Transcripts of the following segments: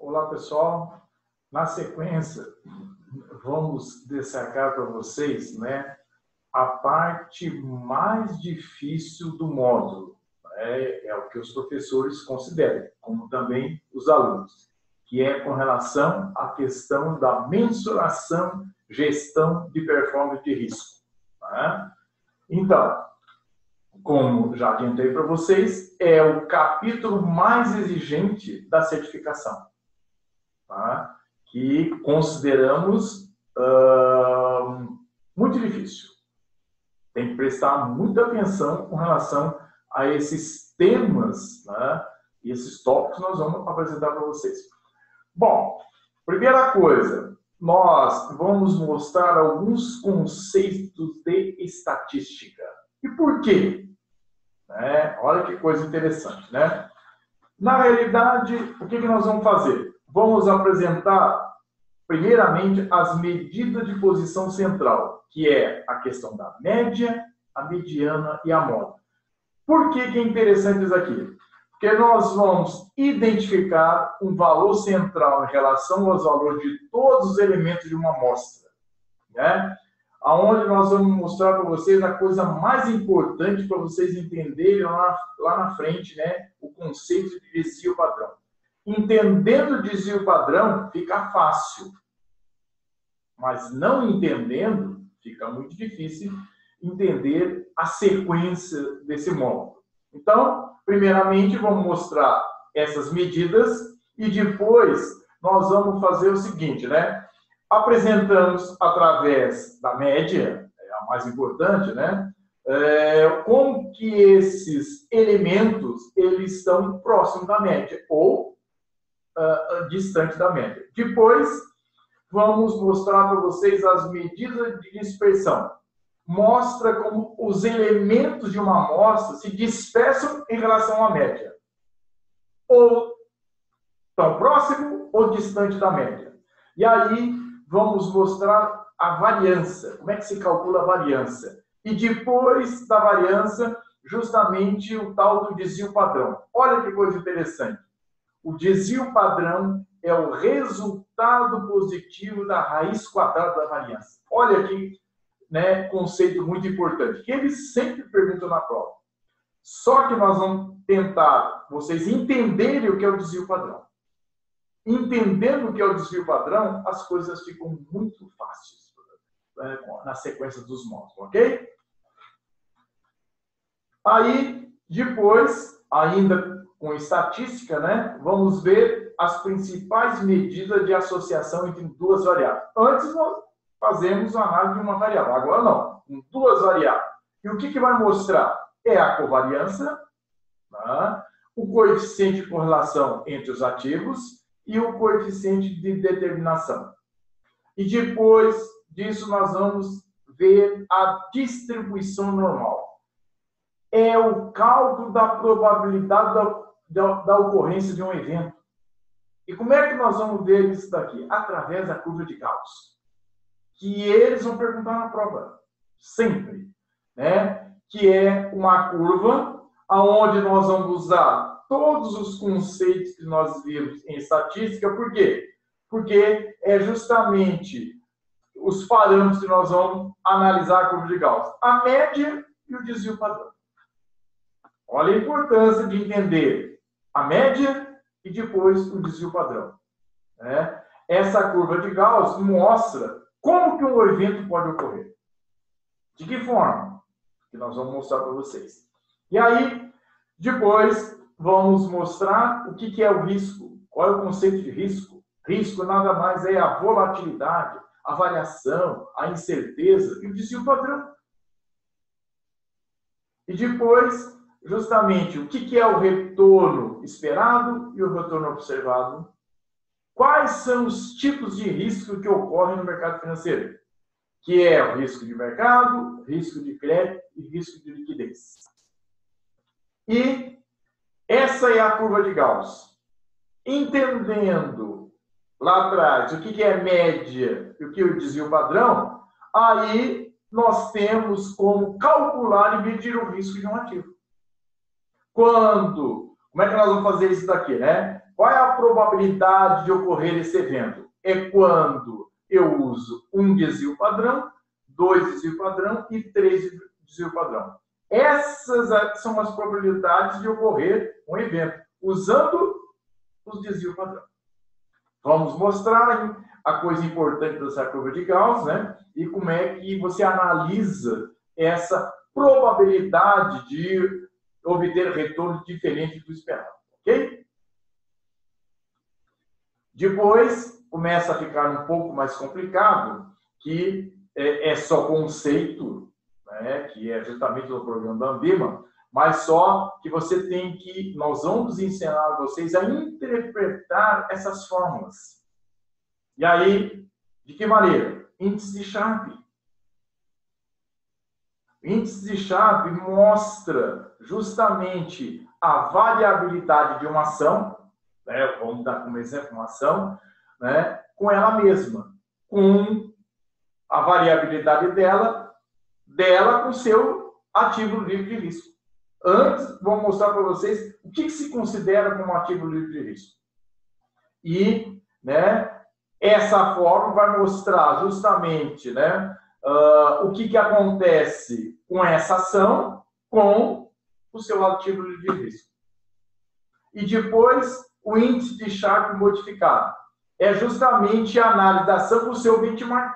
Olá, pessoal. Na sequência, vamos destacar para vocês, a parte mais difícil do módulo. É o que os professores consideram, como também os alunos, que é com relação à questão da mensuração, gestão de performance de risco. Então, como já adiantei para vocês, é o capítulo mais exigente da certificação, que consideramos muito difícil. Tem que prestar muita atenção com relação a esses temas, e esses tópicos nós vamos apresentar para vocês. Bom, primeira coisa, nós vamos mostrar alguns conceitos de estatística. E por quê? Olha que coisa interessante, Na realidade, o que nós vamos fazer? Vamos apresentar, primeiramente, as medidas de posição central, que é a questão da média, a mediana e a moda. Por que é interessante isso aqui? Porque nós vamos identificar um valor central em relação aos valores de todos os elementos de uma amostra, Aonde nós vamos mostrar para vocês a coisa mais importante para vocês entenderem lá na frente, o conceito de desvio padrão. Entendendo o desvio padrão, fica fácil. Mas não entendendo, fica muito difícil entender a sequência desse módulo. Então, primeiramente, vamos mostrar essas medidas e depois nós vamos fazer o seguinte, Apresentamos através da média, é a mais importante, como que esses elementos eles estão próximos da média ou distante da média. Depois, vamos mostrar para vocês as medidas de dispersão. Mostra como os elementos de uma amostra se dispersam em relação à média. Ou tão próximo ou distante da média. E aí, vamos mostrar a variância. Como é que se calcula a variância? E depois da variância, justamente o tal do desvio padrão. Olha que coisa interessante. O desvio padrão é o resultado positivo da raiz quadrada da variância. Olha aqui, conceito muito importante, que eles sempre perguntam na prova. Só que nós vamos tentar vocês entenderem o que é o desvio padrão. Entendendo o que é o desvio padrão, as coisas ficam muito fáceis na sequência dos módulos, ok? Aí, depois, ainda com estatística, vamos ver as principais medidas de associação entre duas variáveis. Antes, nós fazemos a análise de uma variável. Agora, não. Com duas variáveis. E o que vai mostrar? É a covariância, o coeficiente de correlação entre os ativos e o coeficiente de determinação. E depois disso, nós vamos ver a distribuição normal. É o cálculo da probabilidade da ocorrência de um evento. E como é que nós vamos ver isso daqui? Através da curva de Gauss. Que eles vão perguntar na prova. Sempre. Que é uma curva onde nós vamos usar todos os conceitos que nós vimos em estatística. Por quê? Porque é justamente os parâmetros que nós vamos analisar a curva de Gauss. A média e o desvio padrão. Olha a importância de entender a média e depois o desvio padrão. Essa curva de Gauss mostra como que um evento pode ocorrer. De que forma? Que nós vamos mostrar para vocês. E aí, depois, vamos mostrar o que é o risco. Qual é o conceito de risco? Risco nada mais é a volatilidade, a variação, a incerteza e o desvio padrão. E depois, justamente, o que é o retorno esperado e o retorno observado? Quais são os tipos de risco que ocorrem no mercado financeiro? Que é o risco de mercado, risco de crédito e risco de liquidez. E essa é a curva de Gauss. Entendendo lá atrás o que é média e o que é o desvio padrão, aí nós temos como calcular e medir o risco de um ativo. Quando Como é que nós vamos fazer isso daqui, né? Qual é a probabilidade de ocorrer esse evento? É quando eu uso um desvio padrão, 2 desvio padrão e 3 desvio padrão. Essas são as probabilidades de ocorrer um evento, usando os desvios padrão. Vamos mostrar a coisa importante dessa curva de Gauss, né? E como é que você analisa essa probabilidade de obter retorno diferente do esperado, ok? Depois, começa a ficar um pouco mais complicado, que é só conceito, né? Que é justamente o problema da Ambima, mas só que você tem que, nós vamos ensinar vocês a interpretar essas fórmulas. E aí, de que maneira? Índice de Sharpe. Índice de Sharpe mostra justamente a variabilidade de uma ação, né? Vamos dar como exemplo uma ação, né? Com ela mesma, com a variabilidade dela com o seu ativo livre de risco. Antes, vou mostrar para vocês o que se considera como ativo livre de risco. E, né, essa fórmula vai mostrar justamente, né, o que acontece com essa ação com o seu ativo livre de risco. E depois, o índice de Sharpe modificado. É justamente a análise da ação com o seu benchmark.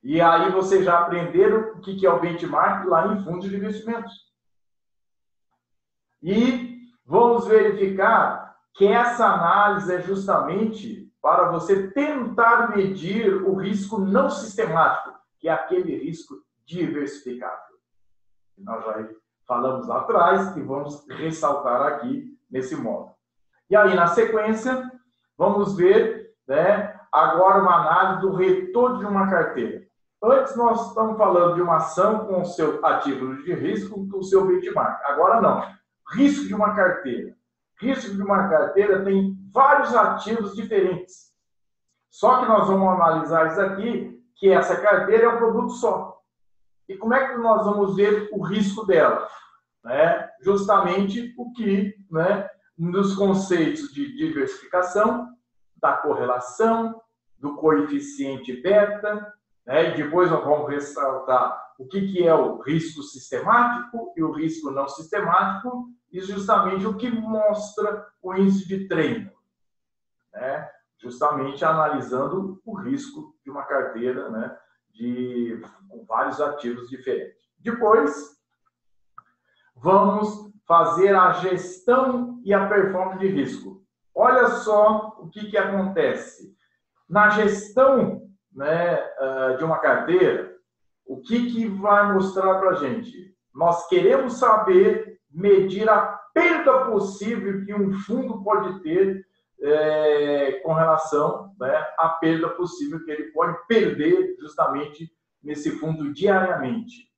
E aí vocês já aprenderam o que é o benchmark lá em fundos de investimentos. E vamos verificar que essa análise é justamente para você tentar medir o risco não sistemático, que é aquele risco diversificável. Nós já falamos lá atrás e vamos ressaltar aqui nesse modo. E aí, na sequência, vamos ver, né, agora uma análise do retorno de uma carteira. Antes nós estamos falando de uma ação com o seu ativo de risco, com o seu benchmark. Agora não. Risco de uma carteira. Risco de uma carteira tem vários ativos diferentes. Só que nós vamos analisar isso aqui, que essa carteira é um produto só. E como é que nós vamos ver o risco dela? Né? Justamente o que, né, nos conceitos de diversificação, da correlação, do coeficiente beta, né? E depois nós vamos ressaltar o que é o risco sistemático e o risco não sistemático, e justamente o que mostra o índice de treino, né? Justamente analisando o risco de uma carteira, né, com vários ativos diferentes. Depois, vamos fazer a gestão e a performance de risco. Olha só o que acontece. Na gestão, né, de uma carteira, o que vai mostrar para a gente? Nós queremos saber medir a perda possível que um fundo pode ter com relação, né, à perda possível que ele pode perder justamente nesse fundo diariamente.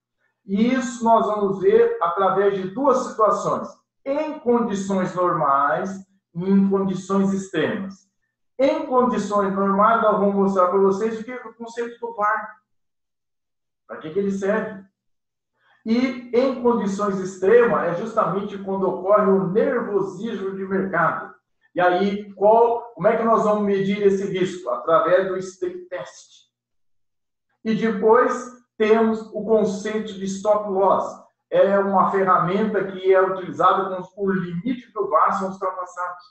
E isso nós vamos ver através de duas situações, em condições normais e em condições extremas. Em condições normais, nós vamos mostrar para vocês o que é o conceito do VAR. Para que ele serve. E em condições extremas, é justamente quando ocorre o nervosismo de mercado. E aí, como é que nós vamos medir esse risco? Através do stress test. E depois, temos o conceito de stop loss. É uma ferramenta que é utilizada quando o limite do VAR são ultrapassados.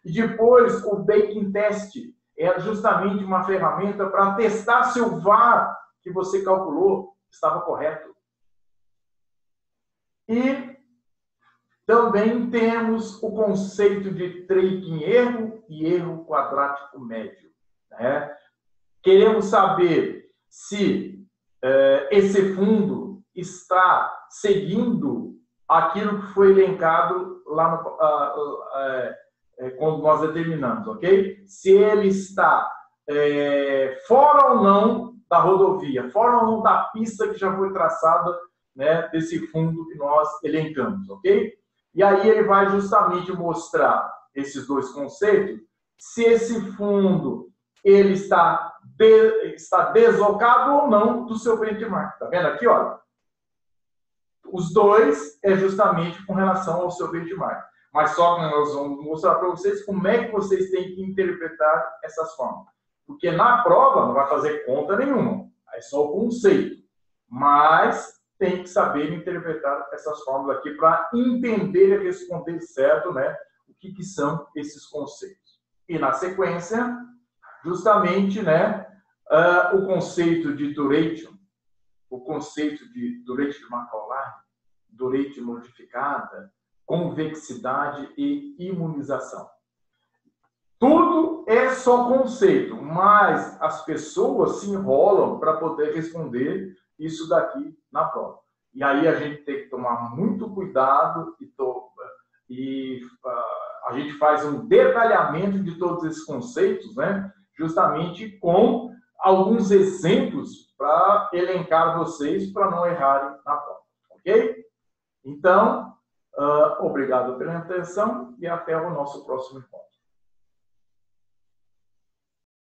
E depois, o baking test é justamente uma ferramenta para testar se o VAR que você calculou estava correto. E também temos o conceito de trade erro e erro quadrático médio, né? Queremos saber se esse fundo está seguindo aquilo que foi elencado lá quando nós determinamos, ok? Se ele está fora ou não da rodovia, fora ou não da pista que já foi traçada, né, desse fundo que nós elencamos, ok? E aí ele vai justamente mostrar esses dois conceitos, se esse fundo ele está deslocado ou não do seu benchmark. Tá vendo aqui, olha? Os dois é justamente com relação ao seu benchmark. mas só que nós vamos mostrar para vocês como é que vocês têm que interpretar essas fórmulas. Porque na prova não vai fazer conta nenhuma, é só o conceito. Mas tem que saber interpretar essas fórmulas aqui para entender e responder certo, né, o que são esses conceitos. E na sequência, justamente, né, o conceito de duration, o conceito de duration de Macaulay, duration modificada, convexidade e imunização. Tudo é só conceito, mas as pessoas se enrolam para poder responder isso daqui na prova. E aí a gente tem que tomar muito cuidado e a gente faz um detalhamento de todos esses conceitos, né? Justamente com alguns exemplos para elencar vocês para não errarem na prova, ok? Então, obrigado pela atenção e até o nosso próximo encontro.